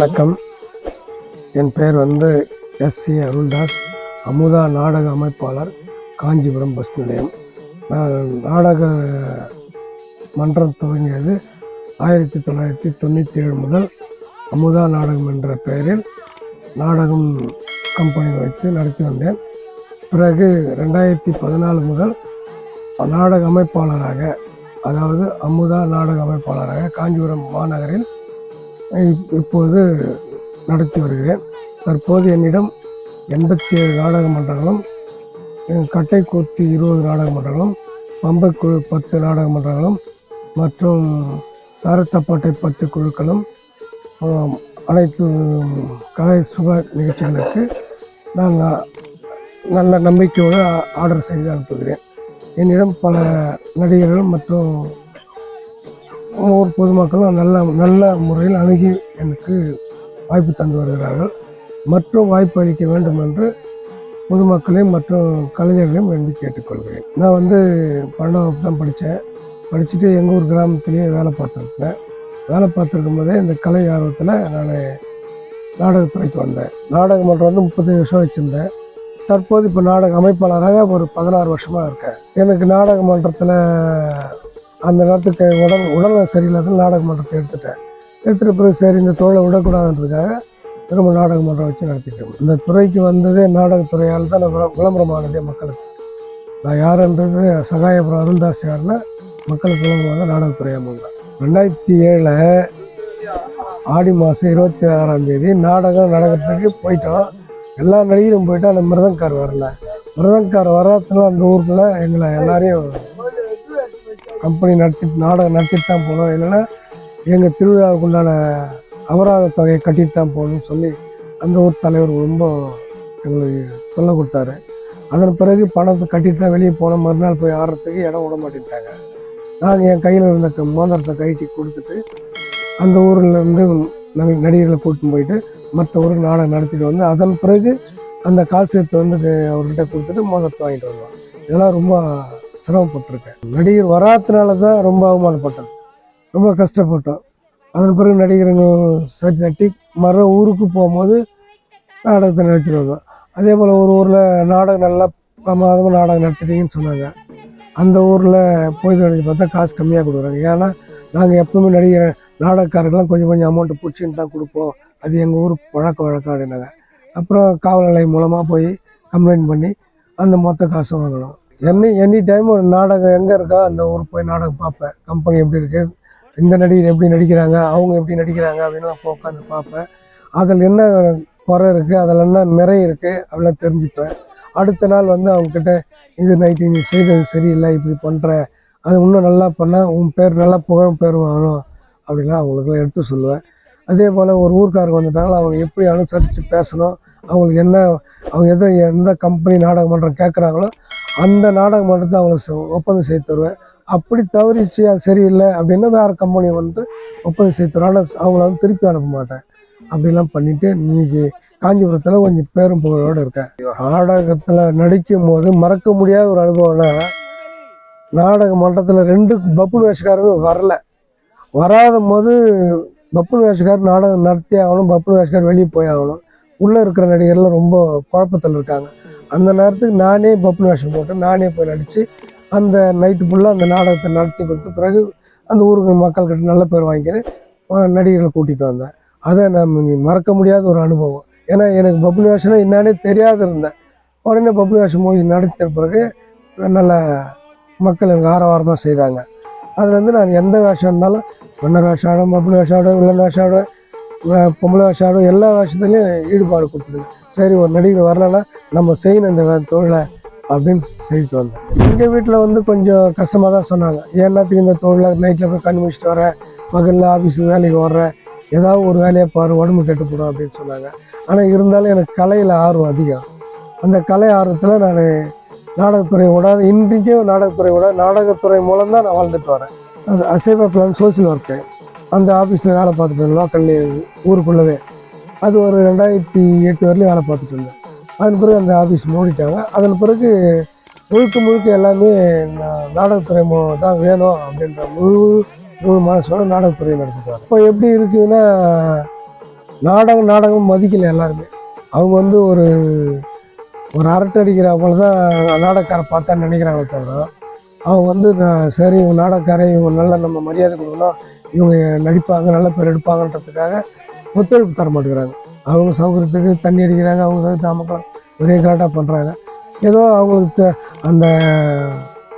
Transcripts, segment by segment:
வணக்கம். என் பெயர் எஸ்.சி. அருள்தாஸ், அமுதா நாடக அமைப்பாளர், காஞ்சிபுரம் பஸ் நிலையம். நான் நாடக மன்றம் துவங்கியது 1997 முதல் அமுதா நாடகம் என்ற பெயரில் நாடகம் கம்பெனி வைத்து நடத்தி வந்தேன். பிறகு 2014 முதல் நாடக அமைப்பாளராக, அதாவது அமுதா நாடக அமைப்பாளராக காஞ்சிபுரம் மாநகரில் இப்பொழுது நடத்தி வருகிறேன். தற்போது என்னிடம் 87 நாடக மன்றங்களும், கட்டைக்கூத்து 20 நாடக மன்றங்களும், பம்பைக்குழு 10 நாடக மன்றங்களும் மற்றும் தாரத்தப்பாட்டை 10 குழுக்களும் அனைத்து கலை சுப நிகழ்ச்சிகளுக்கு நான் நல்ல நம்பிக்கையோடு ஆர்டர் செய்து அனுப்புகிறேன். என்னிடம் பல நடிகர்கள் மற்றும் ஊர் பொதுமக்களும் நல்ல முறையில் அணுகி எனக்கு வாய்ப்பு தந்து வருகிறார்கள். மற்றும் வாய்ப்பு அளிக்க வேண்டும் என்று பொதுமக்களையும் மற்றும் கலைஞர்களையும் வேண்டி கேட்டுக்கொள்கிறேன். நான் 12ஆம் வகுப்பு தான் படிச்சுட்டு எங்கள் ஊர் கிராமத்திலேயே வேலை பார்த்துருப்பேன். வேலை பார்த்துருக்கும் போதே இந்த கலை ஆர்வத்தில் நான் நாடகத்துறைக்கு வந்தேன். நாடக மன்றம் 35 வருஷம் வச்சுருந்தேன். தற்போது இப்போ நாடக அமைப்பாளராக ஒரு 16 வருஷமாக இருக்கேன். எனக்கு நாடக மன்றத்தில் அந்த நேரத்துக்கு உடல்நல சரியில்லாத நாடக மன்றத்தை எடுத்துகிட்ட பிறகு சரி இந்த தொழிலை விடக்கூடாதுன்றதுக்காக திரும்ப நாடக மன்றம் வச்சு நடத்திட்டேன். இந்த துறைக்கு வந்ததே நாடகத்துறையால் தான் நான் விளம்பரமானதே மக்களுக்கு. நான் யாருன்றது சகாயபுரம் அருள்தாஸ் யாருன்னா மக்களுக்கு விளம்பரமாக நாடகத்துறையாக வந்தேன். 2007 ஆடி மாதம் 26ஆம் தேதி நாடகம் நடக்கிறதுக்கு போயிட்டோம். எல்லா நடிகரும் போயிட்டோம். அந்த மிருதங்கார் வரல. மிருதங்கார் வராதுனால அந்த ஊரில் எங்களை எல்லாரையும் கம்பெனி நாடகம் நடத்திட்டு தான் போகணும், இல்லைன்னா எங்கள் திருவிழாவுக்கு உண்டான அபராத தொகையை கட்டிட்டு தான் போகணும்னு சொல்லி அந்த ஊர் தலைவர் ரொம்ப எங்களுக்கு தொல்லை கொடுத்தாரு. அதன் பிறகு பணத்தை கட்டிட்டு தான் வெளியே போனோம். மறுநாள் போய் ஆடுறதுக்கு இடம் விட மாட்டேன்ட்டாங்க. நாங்கள் என் கையில் இருந்த மோதிரத்தை கைட்டி கொடுத்துட்டு அந்த ஊரில் நாங்கள் நடிகர்களை கூட்டின்னு போயிட்டு மற்ற ஊருக்கு நாடகம் நடத்திட்டு அதன் பிறகு அந்த காசு எடுத்து அவர்கிட்ட கொடுத்துட்டு மோதிரத்தை வாங்கிட்டு வருவோம். இதெல்லாம் ரொம்ப சிரமப்பட்டிருக்கேன். நடிகர் வராதனால தான் ரொம்ப அவமானப்பட்டது, ரொம்ப கஷ்டப்பட்டோம். அதன் பிறகு நடிகருங்க சரி தட்டி மறு ஊருக்கு போகும்போது நாடகத்தை நடத்திட்டு வந்தோம். அதே போல் ஒரு ஊரில் நாடகம் நல்லா பிரமாதமாக நாடகம் நடத்திட்டீங்கன்னு சொன்னாங்க. அந்த ஊரில் போய் நினச்சி பார்த்தா காசு கம்மியாக கொடுக்குறாங்க. ஏன்னா நாங்கள் எப்பவுமே நடிகர் நாடகக்காரர்கள்லாம் கொஞ்சம் அமௌண்ட்டு பிடிச்சின்னு தான் கொடுப்போம், அது எங்கள் ஊர் வழக்கம் அப்படின்னாங்க. அப்புறம் காவல் நிலையம் மூலமாக போய் கம்ப்ளைண்ட் பண்ணி அந்த மொத்த காசும் வாங்கணும். எனி டைம் ஒரு நாடகம் எங்கே இருக்கோ அந்த ஊருக்கு போய் நாடகம் பார்ப்பேன். கம்பெனி எப்படி இருக்குது, இந்த நடிகர் எப்படி நடிக்கிறாங்க, அவங்க எப்படி நடிக்கிறாங்க அப்படின்னு நான் உட்காந்து பார்ப்பேன். அதில் என்ன குறை இருக்குது, அதில் என்ன நிறை இருக்குது அப்படிலாம் தெரிஞ்சுப்பேன். அடுத்த நாள் அவங்கக்கிட்ட இது நைட்டு நீ செய்தது சரியில்லை, இப்படி பண்ணுற, அது இன்னும் நல்லா பண்ணால் உன் பேர் நல்லா பேர் வரும் அப்படிலாம் அவங்களுக்குலாம் எடுத்து சொல்லுவேன். அதே போல் ஒரு ஊருக்காரங்க வந்துட்டாலும் அவங்க எப்படி அனுசரித்து பேசணும், அவங்களுக்கு என்ன, அவங்க எந்த கம்பெனி நாடக மன்றம் கேட்குறாங்களோ அந்த நாடக மன்றத்தை அவங்களுக்கு ஒப்பந்தம் செய்து தருவேன். அப்படி தவறிச்சு அது சரியில்லை அப்படின்னா வேறு கம்பெனி ஒப்பந்தம் செய்து தருவேன். ஆனால் அவங்கள திருப்பி அனுப்ப மாட்டேன். அப்படிலாம் பண்ணிவிட்டு இன்றைக்கி காஞ்சிபுரத்தில் கொஞ்சம் பேரும் புகழோடு இருக்கேன். நாடகத்தில் நடிக்கும் போது மறக்க முடியாத ஒரு அனுபவம்னா, நாடக மன்றத்தில் 2 பப்புன் வேஷக்காரமே வராத போது பப்புன் வேஷக்கார் நாடகம் நடத்தி ஆகணும், பப்புன் வேஷக்கார் வெளியே போய் ஆகணும். உள்ளே இருக்கிற நடிகர்லாம் ரொம்ப குழப்பத்தில் இருக்காங்க. அந்த நேரத்துக்கு நானே பப்புன் வேஷம் போட்டு நானே போய் நடித்து அந்த நைட்டு ஃபுல்லாக அந்த நாடகத்தை நடத்தி கொடுத்து பிறகு அந்த ஊருக்கு மக்கள்கிட்ட நல்ல பேர் வாங்கிக்கின்னு நடிகர்களை கூட்டிகிட்டு வந்தேன். அதை நான் மறக்க முடியாத ஒரு அனுபவம். ஏன்னா எனக்கு பப்புன் வேஷம்னா என்னானே தெரியாது இருந்தேன். உடனே பப்புன் வேஷம் போய் நடத்தின பிறகு நல்ல மக்கள் எனக்கு ஆரவாரமாக செய்தாங்க. அதில் நான் எந்த வேஷம் இருந்தாலும் மன்னர் வேஷம் ஆடும், பப்புன் வேஷம் ஆடும், வில்லன் வேஷம் ஆடும், பொம்பளை வேஷம் ஆடும், எல்லா வேஷத்துலேயும் ஈடுபாடு கொடுத்துருங்க. சரி ஒரு நடிகர் வரலன்னா நம்ம செய்யணும் இந்த தொழிலை அப்படின்னு செய்துட்டு வந்தேன். எங்கள் வீட்டில் கொஞ்சம் கஷ்டமாக தான் சொன்னாங்க. ஏன்னாத்துக்கு இந்த தொழிலை நைட்டில் போய் கண் முடிச்சுட்டு வர, பகலில் ஆஃபீஸுக்கு வேலைக்கு வர்ற, ஏதாவது ஒரு வேலையை பாரு, உடம்பு கெட்டு போடும் அப்படின்னு சொன்னாங்க. ஆனால் இருந்தாலும் எனக்கு கலையில் ஆர்வம் அதிகம். அந்த கலை ஆர்வத்தில் நான் நாடகத்துறை விடாது, இன்றைக்கும் நாடகத்துறை விடாது, நாடகத்துறை மூலம்தான் நான் வாழ்ந்துட்டு வரேன். அது அசைவ பிளான் சோசியல் ஒர்க்கு அந்த ஆஃபீஸில் வேலை பார்த்துட்டு லோக்கல்லே ஊருக்குள்ளவே. அது ஒரு 2008 வரையிலும் வேலை பார்த்துட்டு இருந்தேன். அதன் பிறகு அந்த ஆஃபீஸ் மூடிட்டாங்க. அதன் பிறகு முழுக்க எல்லாமே நாடகத்துறை தான் வேணும் அப்படின்ற முழு மனசோட நாடகத்துறை நடத்திட்டு வரேன். இப்போ எப்படி இருக்குதுன்னா, நாடகம் மதிக்கல எல்லாருமே. அவங்க வந்து ஒரு ஒரு அரட்டை அடிக்கிற போல தான் நாடகக்காரை பார்த்தா நினைக்கிறாங்களே தவிர, அவங்க வந்து சரி இவங்க நாடகக்காரை இவங்க நல்லா நம்ம மரியாதை கொடுக்கணும், இவங்க நடிப்பாங்க நல்ல பேர் எடுப்பாங்கன்றதுக்காக ஒத்துழைப்பு தர மாட்டேங்கிறாங்க. அவங்க சௌகரியத்துக்கு தண்ணி அடிக்கிறாங்க, அவங்க சௌகரியத்தை அமக்கலாம் ஒரே கரெக்டாக பண்ணுறாங்க. ஏதோ அவங்களுக்கு அந்த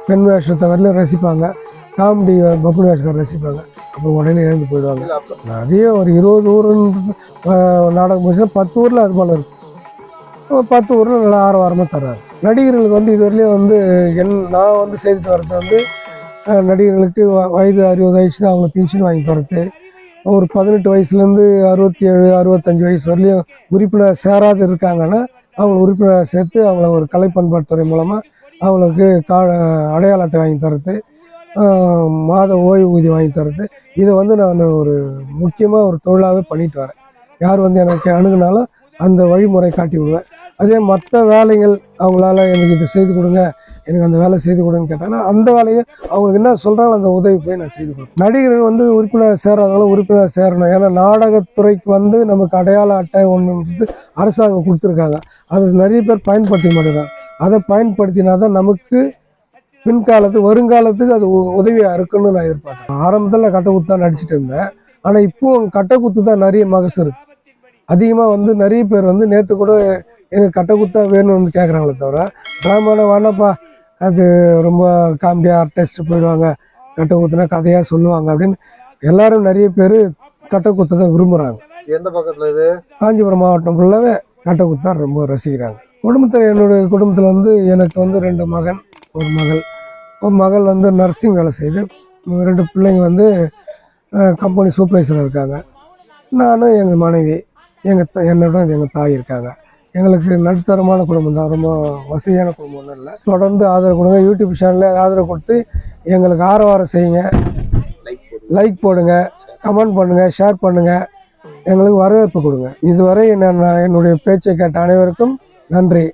பெண் வேஷத்தை வரலையும் ரசிப்பாங்க, காமெடி பப்புனு வேஷக்காரர் ரசிப்பாங்க, அப்புறம் உடனே எழுந்து போயிடுவாங்க. நிறைய ஒரு 20 ஊருன்றது நாடகம் போச்சுன்னா 10 ஊரில் அது போல் இருக்கும். 10 ஊரில் நல்லா ஆரவாரமாக தர்றாரு. நடிகர்களுக்கு வந்து இதுவரையிலையும் வந்து நான் வந்து செய்துட்டு வர்றது வந்து நடிகர்களுக்கு வயது 60 வயசுனா அவங்க பென்ஷன் வாங்கி தரது, ஒரு 18 வயசுலேருந்து 67 65 வயசு வரலையும் உறுப்பினர் சேராது இருக்காங்கன்னா அவங்கள உறுப்பினர் சேர்த்து அவங்கள ஒரு கலை பண்பாட்டுத்துறை மூலமாக அவங்களுக்கு அடையாள அட்டை வாங்கி தரது, மாத ஓய்வூதியம் வாங்கி தரது. இதை வந்து நான் ஒரு முக்கியமாக ஒரு தொழிலாகவே பண்ணிட்டு வரேன். யார் வந்து எனக்கு அணுகுனாலும் அந்த வழிமுறை காட்டி விடுவேன். அதே மற்ற வேலைகள் அவங்களால எனக்கு இதை செய்து கொடுங்க, எனக்கு அந்த வேலை செய்து கொடுங்கன்னு கேட்டாங்கன்னா அந்த வேலையை அவங்களுக்கு என்ன சொல்கிறாங்களோ அந்த உதவி போய் நான் செய்து கொடுப்பேன். நடிகர்கள் வந்து உறுப்பினர் சேராதவங்களும் உறுப்பினர் சேரணும். ஏன்னா நாடகத்துறைக்கு வந்து நமக்கு அடையாள அட்டை ஒன்றுன்றது அரசாங்கம் கொடுத்துருக்காங்க. அதை நிறைய பேர் பயன்படுத்த மாட்டேங்கிறாங்க. அதை பயன்படுத்தினா தான் நமக்கு வருங்காலத்துக்கு அது உதவியாக இருக்குன்னு நான் எதிர்பார்க்குறேன். ஆரம்பத்தில் கட்டக்குத்து தான் நடிச்சிட்டு இருந்தேன். ஆனால் இப்போது கட்டக்குத்து தான் நிறைய மகசு இருக்குது. அதிகமாக வந்து நிறைய பேர் வந்து நேற்று கூட எனக்கு கட்டக்குத்தா வேணும்னு கேட்குறாங்களே தவிர, ட்ராமாவில் வேணாப்பா அது ரொம்ப காமெடியாக ஆர்டிஸ்ட் போயிடுவாங்க, கட்டக்குத்துனா கதையாக சொல்லுவாங்க அப்படின்னு எல்லாரும் நிறைய பேர் கட்டக்குத்தை தான் விரும்புகிறாங்க. எந்த பக்கத்தில் இது? காஞ்சிபுரம் மாவட்டம் ஃபுல்லாகவே கட்டக்குத்தா ரொம்ப ரசிக்கிறாங்க. என்னுடைய குடும்பத்தில் வந்து எனக்கு வந்து 2 மகன் ஒரு மகள். ஒரு மகள் வந்து நர்சிங் வேலை செய்யுது. 2 பிள்ளைங்க வந்து கம்பெனி சூப்பர்வைசராக இருக்காங்க. நானும் எங்கள் மனைவி என்னோட எங்கள் தாய் இருக்காங்க. எங்களுக்கு நடுத்தரமான குடும்பம் தான், ரொம்ப வசதியான குடும்பம் ஒன்றும் இல்லை. தொடர்ந்து ஆதரவு கொடுங்க. யூடியூப் சேனலில் ஆதரவு கொடுத்து எங்களுக்கு ஆரவாரம் செய்யுங்க, லைக் போடுங்க, கமெண்ட் பண்ணுங்கள், ஷேர் பண்ணுங்கள், எங்களுக்கு வரவேற்பு கொடுங்க. இதுவரை என்னுடைய பேச்சை கேட்ட அனைவருக்கும் நன்றி.